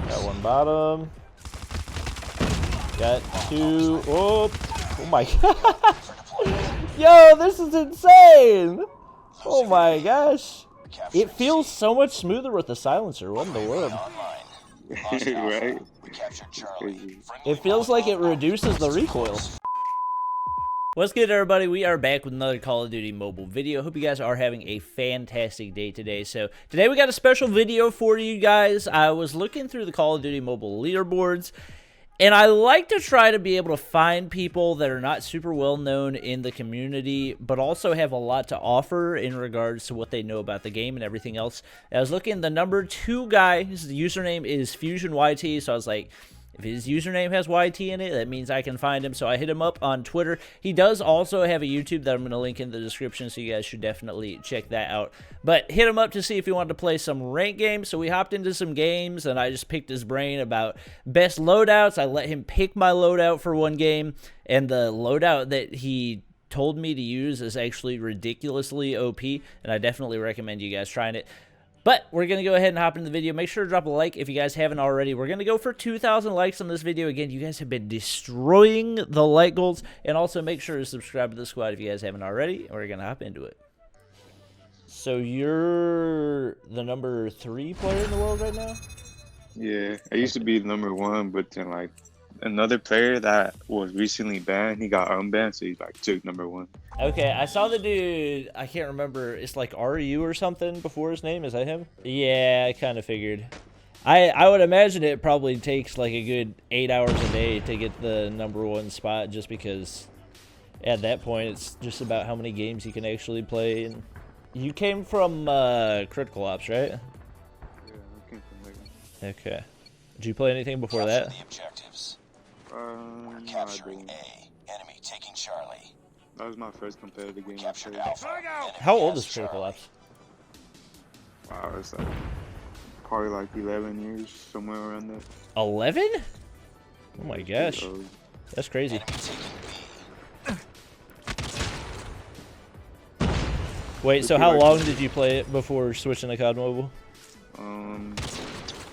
Got one bottom. Got two. Oh my god. Yo, this is insane. Oh my gosh. It feels so much smoother with the silencer. What in the world? Right? It feels like it reduces the recoil. What's good, everybody? We are back with another Call of Duty Mobile video. Hope you guys are having a fantastic day today. So today we got a special video for you guys. I was looking through the Call of Duty Mobile leaderboards, and I like to try to be able to find people that are not super well known in the community, but also have a lot to offer in regards to what they know about the game and everything else. I was looking, the number 2 guy, his username is FusionYT, so I was like, if his username has YT in it, that means I can find him. So I hit him up on Twitter. He does also have a YouTube that I'm going to link in the description, so you guys should definitely check that out. But hit him up to see if he wanted to play some ranked games. So we hopped into some games, and I just picked his brain about best loadouts. I let him pick my loadout for one game, and the loadout that he told me to use is actually ridiculously OP, and I definitely recommend you guys trying it. But we're going to go ahead and hop into the video. Make sure to drop a like if you guys haven't already. We're going to go for 2,000 likes on this video. Again, you guys have been destroying the like goals. And also make sure to subscribe to the squad if you guys haven't already. And we're going to hop into it. So you're the number 3 player in the world right now? Yeah, I used to be the number 1, but then like another player that was recently banned, he got unbanned, so he like took number 1. Okay, I saw the dude, I can't remember, it's like RU or something before his name, is that him? Yeah, I kind of figured. I would imagine it probably takes like a good 8 hours a day to get the number 1 spot, just because at that point it's just about how many games you can actually play. And you came from Critical Ops, right? Yeah, I came from there. Okay. Did you play anything before that? The objectives. We're capturing A. Enemy taking Charlie. That was my first competitive game I Captured played. Alpha. How old is Critical Ops? Wow, it's like probably like 11 years, somewhere around there. 11? Oh my gosh. So, That's crazy. Enemy taking B. Wait, so how long did you play it before switching to COD Mobile?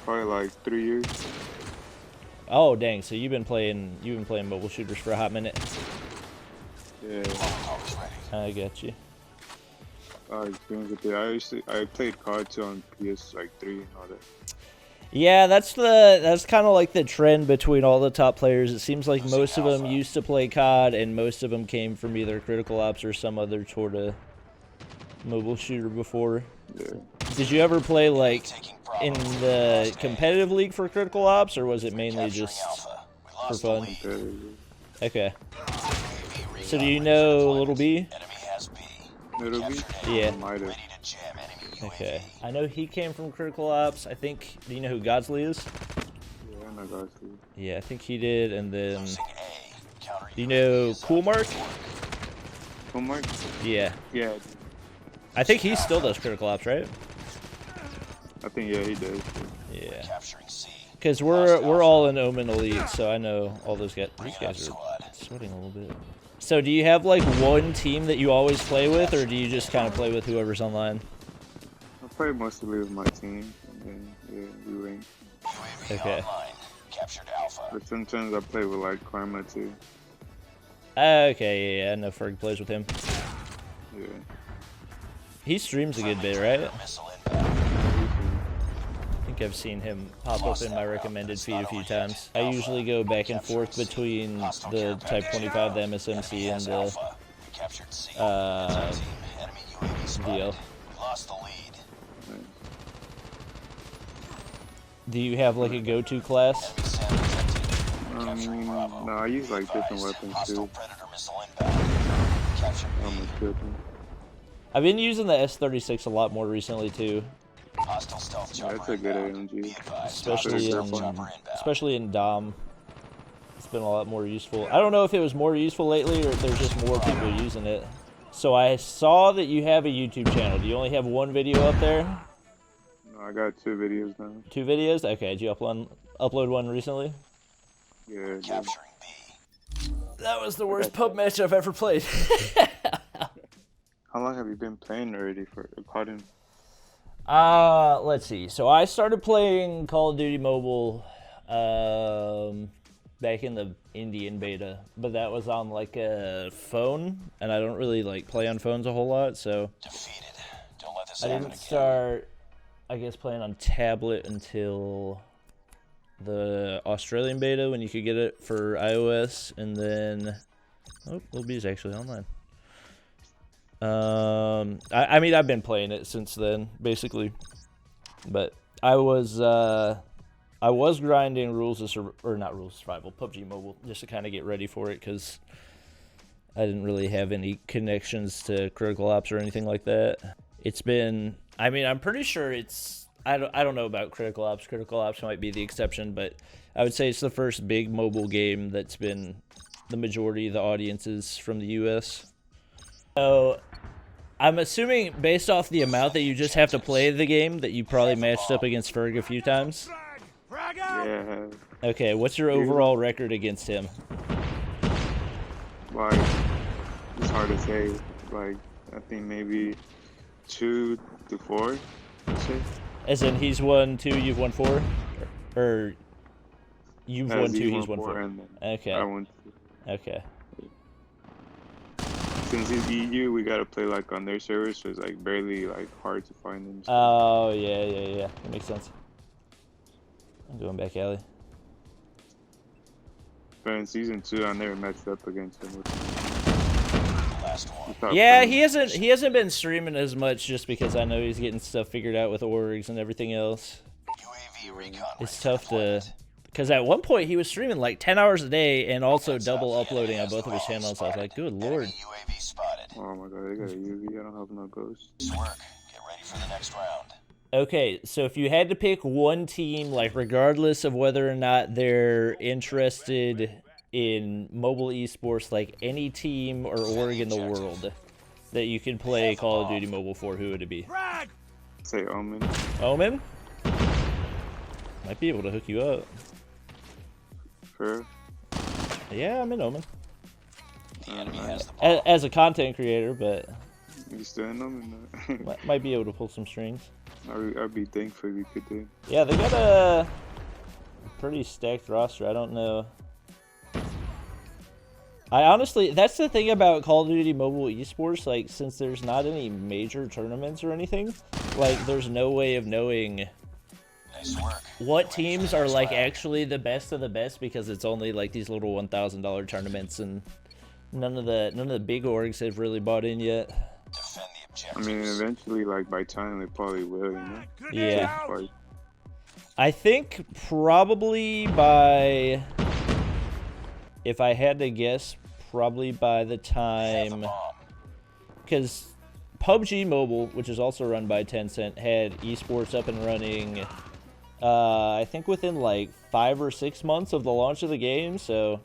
probably like 3 years. Oh dang, so you've been playing mobile shooters for a hot minute. Yeah, I got you. experience with it. I played COD 2 on PS like 3 and all that. Yeah, that's kind of like the trend between all the top players. It seems like most of them used to play COD, and most of them came from either Critical Ops or some other sort of mobile shooter before. Yeah. Did you ever play like in the competitive league for Critical Ops, or was it mainly just for fun? Okay. So do you know Little B? Little B? Yeah. Might have. Okay. I know he came from Critical Ops. I think. Do you know who Godsley is? Yeah, I know Godsley. Yeah, I think he did. And then, do you know Cool Mark? Cool Mark? Yeah. Yeah. I think he still does Critical Ops, right? I think yeah, he does. Yeah. Because we're all in Omen Elite, so I know all those guys. These guys are sweating a little bit. So do you have like one team that you always play with, or do you just kind of play with whoever's online? I play mostly with my team, and then yeah, we rank. Okay. But sometimes I play with like Karma too. Okay, yeah, I know Ferg plays with him. Yeah. He streams a good bit, right? I think I've seen him pop up in my recommended feed a few times. I usually go back and forth between the Type 25, the MSMC, and the DL. Do you have like a go-to class? No, I use like different weapons too. I've been using the S36 a lot more recently too. Yeah, that's a good AMG. Especially in Dom. It's been a lot more useful. I don't know if it was more useful lately or if there's just more people using it. So I saw that you have a YouTube channel. Do you only have one video up there? No, I got 2 videos now. 2 videos? Okay, did you upload one recently? Yeah. That was the worst pub match I've ever played. How long have you been playing already for COD? Let's see. So I started playing Call of Duty Mobile back in the Indian beta, but that was on like a phone, and I don't really like play on phones a whole lot, so Defeated. Don't let this I happen didn't again. start, I guess, playing on tablet until the Australian beta when you could get it for iOS, and then Lil B's actually online. I mean, I've been playing it since then, basically, but I was grinding not survival, PUBG Mobile, just to kind of get ready for it, because I didn't really have any connections to Critical Ops or anything like that. It's been, I mean, I'm pretty sure it's, I don't know about Critical Ops. Critical Ops might be the exception, but I would say it's the first big mobile game that's been the majority of the audiences from the US. So I'm assuming, based off the amount that you just have to play the game, that you probably matched up against Ferg a few times. Yeah. Okay, what's your overall record against him? Like, it's hard to say. Like, I think maybe 2 to 4, let's say. As in, he's won 2, you've won 4? Or you've won 2, he's won 4? And then Okay. I won 2. Okay. Since he's EU, we gotta play like on their servers, so it's like barely like hard to find them. Oh, yeah. That makes sense. I'm going back alley. But in season 2, I never matched up against him. Last one. Yeah, he hasn't been streaming as much, just because I know he's getting stuff figured out with orgs and everything else. UAV recon. It's tough to, because at one point he was streaming like 10 hours a day and also double uploading on both of his channels. I was like, good lord. UAV spotted. Oh my god, they got a UV. I don't have no ghosts. Nice work. Get ready for the next round. Okay, so if you had to pick one team, like regardless of whether or not they're interested in mobile esports, like any team or org in the world that you could play Call of Duty Mobile for, who would it be? Say Omen. Omen? Might be able to hook you up. Sure. Yeah, I'm in Omen. The enemy has the bomb. As a content creator, but You still in Omen? might be able to pull some strings. I'd be thankful if you could do. Yeah, they got a pretty stacked roster. I don't know. I honestly, that's the thing about Call of Duty Mobile esports, like, since there's not any major tournaments or anything, like, there's no way of knowing Nice work. what teams are, like, actually the best of the best, because it's only, like, these little $1,000 tournaments, and none of the big orgs have really bought in yet. Defend the I objectives. mean, eventually, like by time, they probably will, you know. Yeah. Like, I think probably by, if I had to guess, probably by the Have the time, bomb. because PUBG Mobile, which is also run by Tencent, had esports up and running, I think within like 5 or 6 months of the launch of the game, so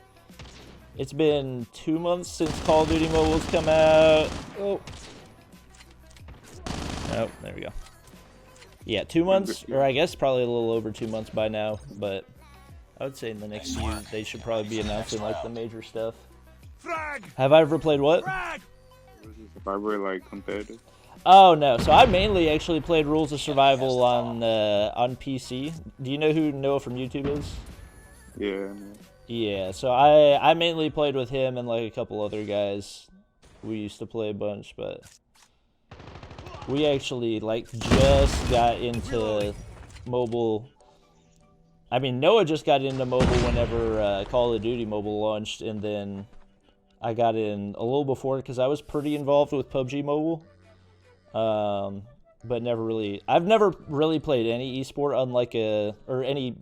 it's been 2 months since Call of Duty Mobile's come out. Oh, there we go. Yeah, 2 months, or I guess probably a little over 2 months by now, but I would say in the next few, they should probably be announcing like the major stuff. Have I ever played what? if I were like competitive. Oh no, so I mainly actually played Rules of Survival on PC. Do you know who Noah from YouTube is? Yeah. Man. Yeah, so I mainly played with him and like a couple other guys. We used to play a bunch, but we actually like just got into mobile. I mean, Noah just got into mobile whenever Call of Duty Mobile launched, and then I got in a little before because I was pretty involved with PUBG Mobile. But I've never really played any esport on like any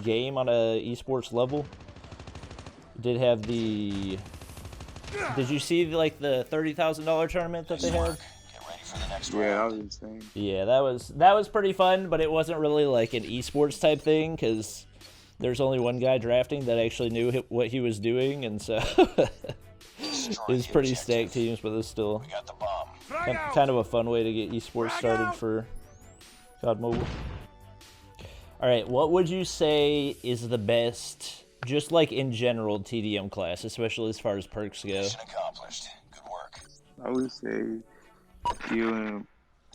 game on a esports level. Did you see like the $30,000 tournament that they had? Get ready for the next Yeah, that round. was insane. Yeah, that was pretty fun, but it wasn't really like an esports type thing because there's only one guy drafting that actually knew what he was doing, and so it was pretty stacked teams, but it's still We got the bomb. kind of a fun way to get esports started for COD Mobile. All right, what would you say is the best, just like in general, TDM class, especially as far as perks go? Mission accomplished. Good work. I would say healing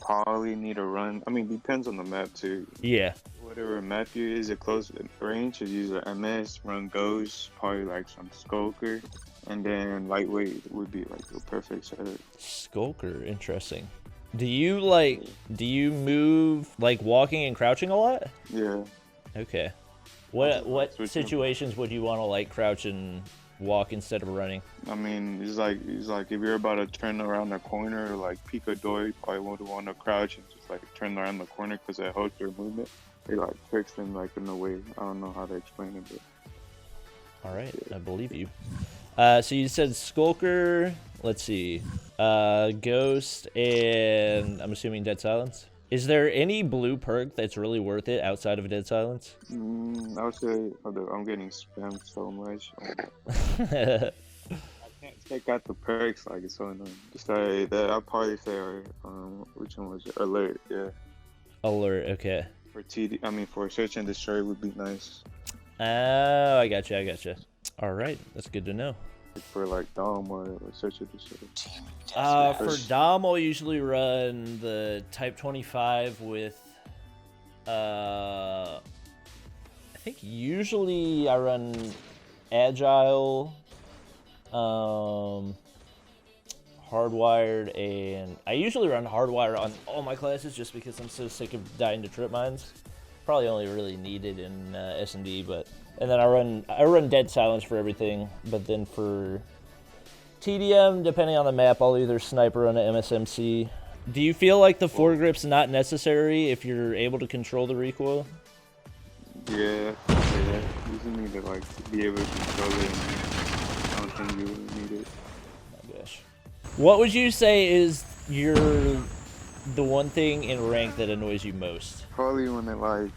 probably need to run. I mean, depends on the map too. Yeah. Whatever map you is at close range, just use an MS, run Ghost, probably like some Skulker, and then lightweight would be like the perfect setup. Skulker, interesting. Do you move like walking and crouching a lot? Yeah. Okay. What situations would you want to like crouch and walk instead of running? I mean, it's like if you're about to turn around the corner, or like peek a door, you probably would want to crouch and just like turn around the corner because it helps your movement. It like tricks them like in a way. I don't know how to explain it, but. All right, I believe you. So you said Skulker. Let's see. Ghost and I'm assuming Dead Silence. Is there any blue perk that's really worth it outside of Dead Silence? I would say I'm getting spammed so much. I can't take out the perks, like it's so annoying. Just say that I'll probably say which one was it? Alert, yeah. Alert, okay. For search and destroy would be nice. Oh, I gotcha. All right, that's good to know. For like Dom or search and destroy. For Dom, I'll usually run the Type 25 with, I think usually I run Agile, Hardwired, and I usually run Hardwired on all my classes just because I'm so sick of dying to trip mines. Probably only really needed in S&D, and then I run Dead Silence for everything, but then for TDM, depending on the map, I'll either sniper on an MSMC. Do you feel like the foregrip's not necessary if you're able to control the recoil? Yeah. You just need to like be able to control it. I don't think you really need it. Oh my gosh. What would you say is the one thing in rank that annoys you most? Probably when they like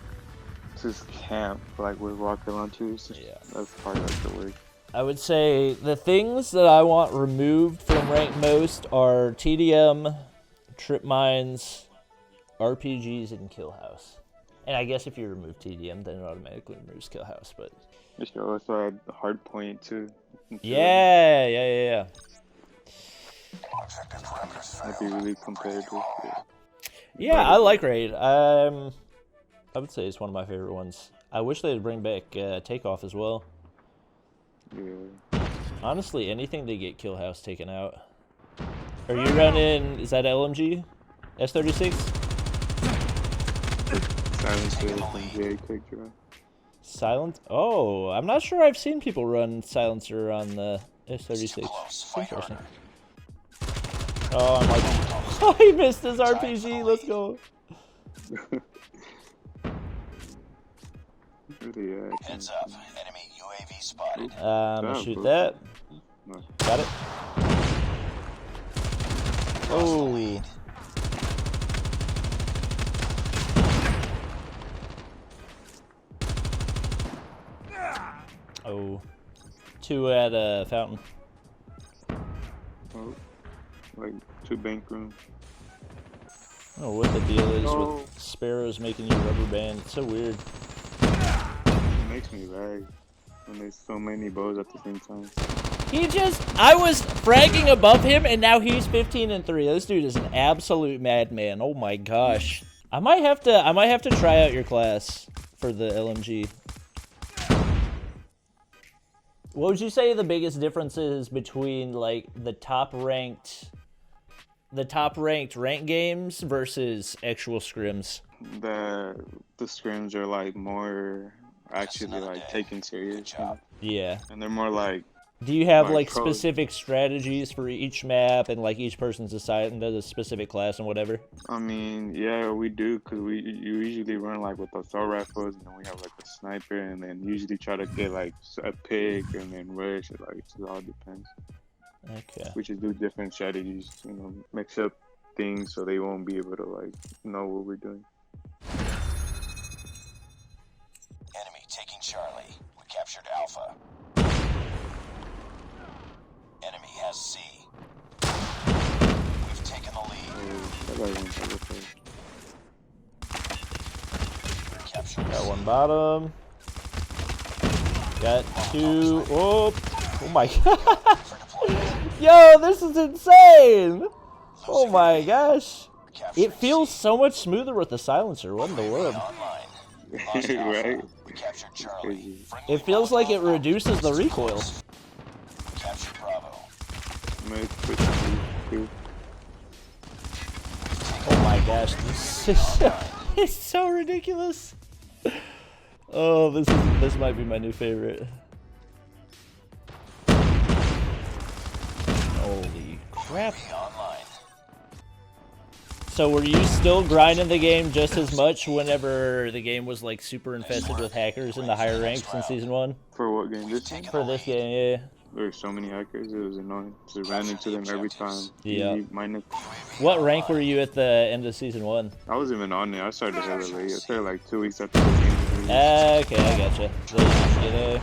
just camp like with rocket launchers. Yeah. That's probably like the worst. I would say the things that I want removed from rank most are TDM, trip mines, RPGs, and kill house. And I guess if you remove TDM, then it automatically removes kill house. But you should also add hard point too. Yeah. That'd be really competitive. Yeah, I like raid. I would say it's one of my favorite ones. I wish they'd bring back takeoff as well. Yeah. Honestly, anything to get kill house taken out. Are you running? Is that LMG? S36? Silent? Oh, I'm not sure I've seen people run silencer on the S36. Interesting. Oh, I'm like, oh, he missed his RPG. Let's go. Heads up, enemy UAV spotted. I'm gonna shoot that. Got it. Oh. Oh. 2 at a fountain. Oh, like 2 bank rooms. I don't know what the deal is with sparrows making you rubber band. It's so weird. It makes me lag when there's so many bows at the same time. I was fragging above him, and now he's 15-3. This dude is an absolute madman. Oh my gosh. I might have to try out your class for the LMG. What would you say the biggest difference is between like the top ranked rank games versus actual scrims? The scrims are like more actually like taken serious. Yeah. And they're more like. Do you have like specific strategies for each map and like each person's assigned to a specific class and whatever? I mean, yeah, we do, because you usually run like with assault rifles, and then we have like a sniper, and then usually try to get like a pig and then rush. Like it all depends. Okay. We just do different strategies, mix up things so they won't be able to like know what we're doing. Enemy taking Charlie. We captured Alpha. Enemy has C. We've taken the lead. Got one bottom. Got 2. Oh my god. Yo, this is insane. Oh my gosh. It feels so much smoother with the silencer. What in the world? Right? We captured Charlie. It feels like it reduces the recoil. Captured Bravo. Might switch to two. Oh my gosh, this is it's so ridiculous. Oh, this might be my new favorite. Holy crap. So were you still grinding the game just as much whenever the game was like super infested with hackers in the higher ranks in season 1? For what game? This game? For this game, yeah. There were so many hackers, it was annoying. Just ran into them every time. Yeah. Minus. What rank were you at the end of season 1? I wasn't even on there. I started hella late. I started like 2 weeks after the game. Okay, I gotcha. So you get a...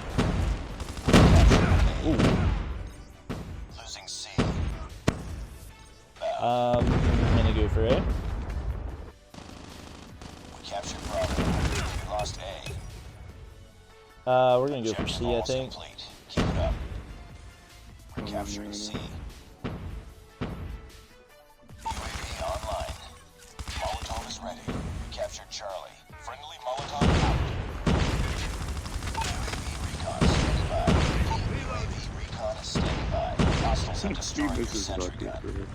Ooh. Losing C. I'm gonna go for A. We captured Bravo. We lost A. We're gonna go for C, I think. Complete. Keep it up. We're capturing C. UAV online. Molotov is ready. We captured Charlie. Friendly Molotov out. UAV recon standing by. UAV recon is standing by. Hostiles have destroyed your sentry gun.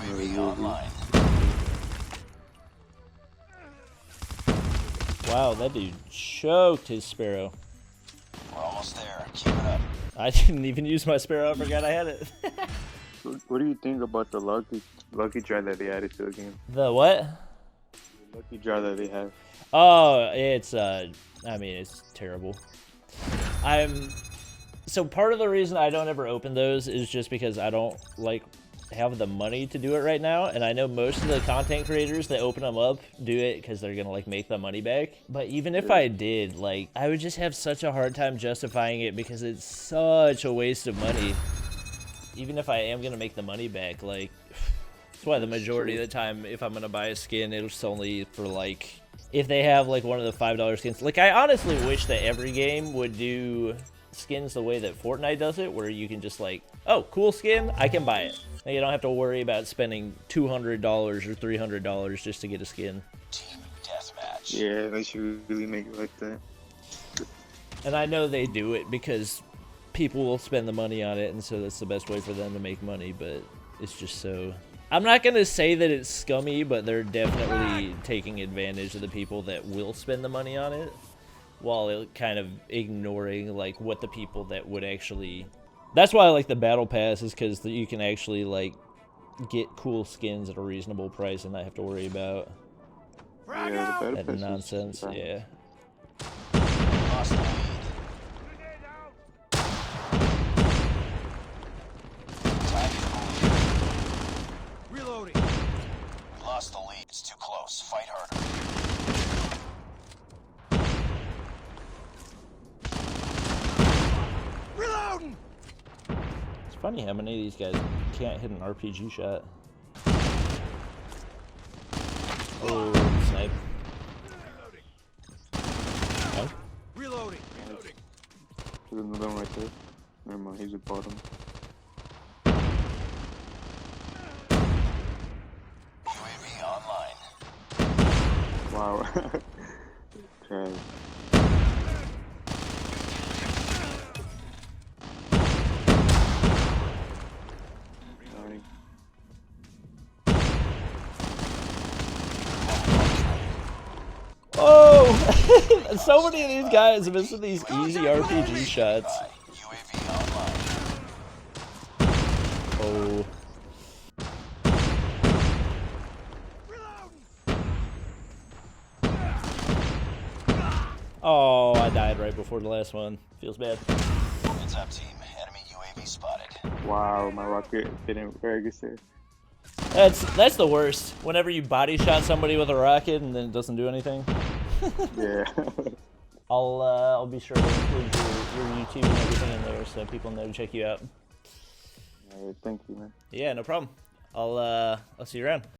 UAV online. Wow, that dude choked his Sparrow. We're almost there. Keep it up. I didn't even use my Sparrow. I forgot I had it. What do you think about the lucky draw that they added to the game? The what? The lucky draw that they have. Oh, it's I mean, it's terrible. So part of the reason I don't ever open those is just because I don't like have the money to do it right now, and I know most of the content creators that open them up do it because they're gonna like make the money back. But even if I did, like, I would just have such a hard time justifying it because it's such a waste of money. Even if I am gonna make the money back, like, that's why the majority of the time, if I'm gonna buy a skin, it's only for like, if they have like one of the $5 skins. Like, I honestly wish that every game would do skins the way that Fortnite does it, where you can just like, oh, cool skin, I can buy it. And you don't have to worry about spending $200 or $300 just to get a skin. Team deathmatch. Yeah, they should really make it like that. And I know they do it because people will spend the money on it, and so that's the best way for them to make money, but it's just so... I'm not going to say that it's scummy, but they're definitely taking advantage of the people that will spend the money on it, while kind of ignoring like what the people that would actually... That's why I like the battle pass, is because you can actually like get cool skins at a reasonable price and not have to worry about that nonsense. Yeah. Lost the lead. Reloading. We lost the lead. It's too close. Fight harder. Reloading. It's funny how many of these guys can't hit an RPG shot. Oh, snipe. No? Reloading. There's another one right there. Never mind, he's at bottom. UAV online. Wow. Okay. Oh! So many of these guys missing these easy RPG shots. UAV online. Oh. Oh, I died right before the last one. Feels bad. Heads up, team. Enemy UAV spotted. Wow, my rocket didn't register. That's the worst. Whenever you body shot somebody with a rocket and then it doesn't do anything. Yeah. I'll be sure to include your YouTube and everything in there so people know to check you out. Alright, thank you, man. Yeah, no problem. I'll see you around.